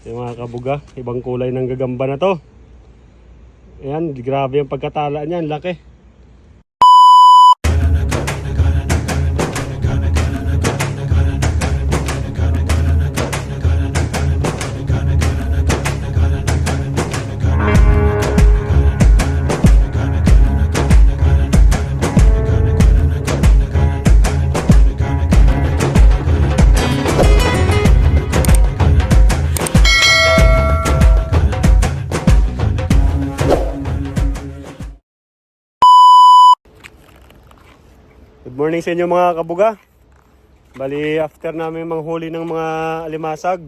Yung mga kabuga, ibang kulay ng gagamba na to. Ayan, grabe yung pagkatala niyan, laki. Good morning sa inyo mga kabuga. Bali after namin manghuli ng mga alimasag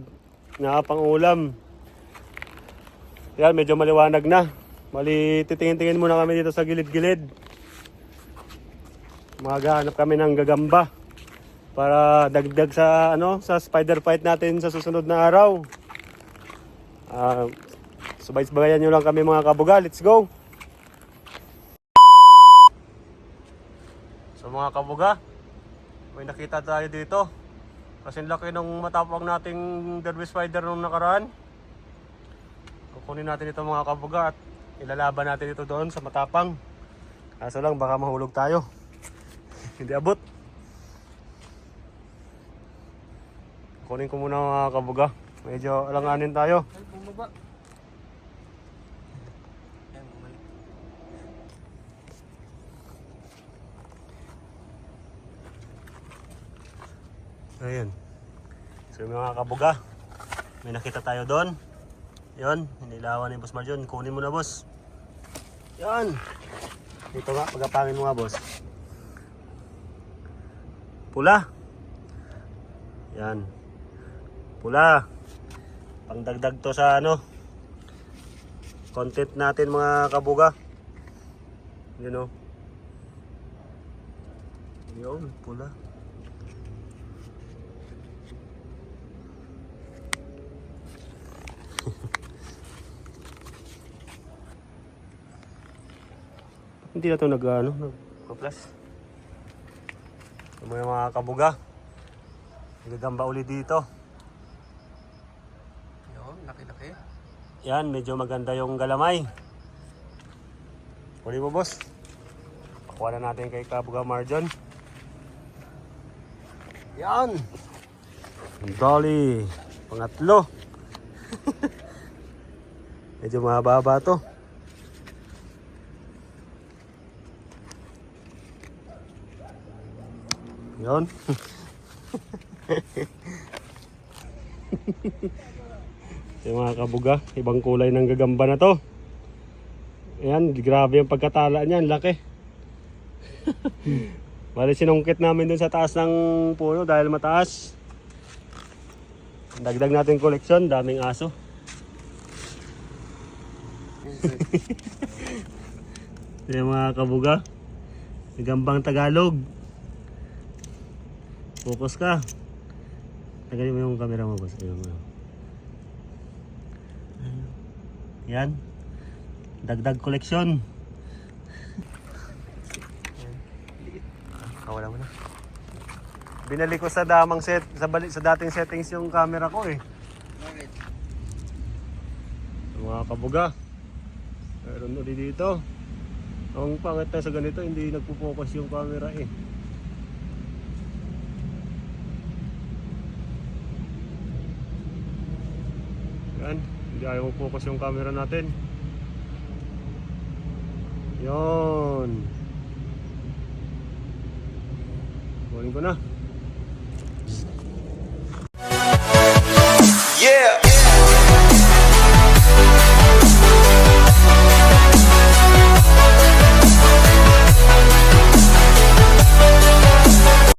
na pang ulam. Yan, medyo maliwanag na. Bali titingin-tingin muna kami dito sa gilid-gilid. Maghahanap kami ng gagamba para dagdag sa sa spider fight natin sa susunod na araw. Subay-subayan nyo lang kami mga kabuga. Let's go! So mga kabuga, may nakita tayo dito. Kasi laki ng matapang nating derby spider nung nakaraan. Kukunin natin ito mga kabuga at ilalaban natin ito doon sa matapang. Kaso lang baka mahulog tayo. Hindi abot. Kunin ko muna mga kabuga. Medyo alanganin tayo. Ay, bumaba. Ayan. So mga kabuga, may nakita tayo doon. Yun, hinilawan ni Boss Marjon. Kunin mo na boss. Yan. Dito nga, pagkapangin mo nga boss. Pula. Yan. Pula. Pangdagdag to sa content natin mga kabuga. Yun o. Yun, pula. Hindi na ito nag-plus. Ito mo yung mga kabuga. Gagamba ulit dito. Yun, laki-laki. Yan, medyo maganda yung galamay. Huli mo boss. Pakuha na natin kay Kabuga Marjon. Yan. Ang dali. Pangatlo. Medyo mahaba to. Yun. Yung mga kabuga, ibang kulay ng gagamba na to. Ayan, grabe yung pagkatala niyan, laki. Bali sinungkit namin dun sa taas ng puno dahil mataas. Dagdag natin koleksyon, daming aso. Yung mga kabuga, gagambang Tagalog. Focus ka. Tagalin mo yung camera mo boss. Yan. Dagdag koleksyon. Kawala mo na. Binalik ko sa damang sa dating settings yung camera ko eh. Bakit? Mga kabuga. Meron ulit dito. Ang pangit na sa ganito, hindi nagpo-focus yung camera eh. Yan, hindi ayaw mag-focus yung camera natin. Yon. Kunin ko na. Yeah.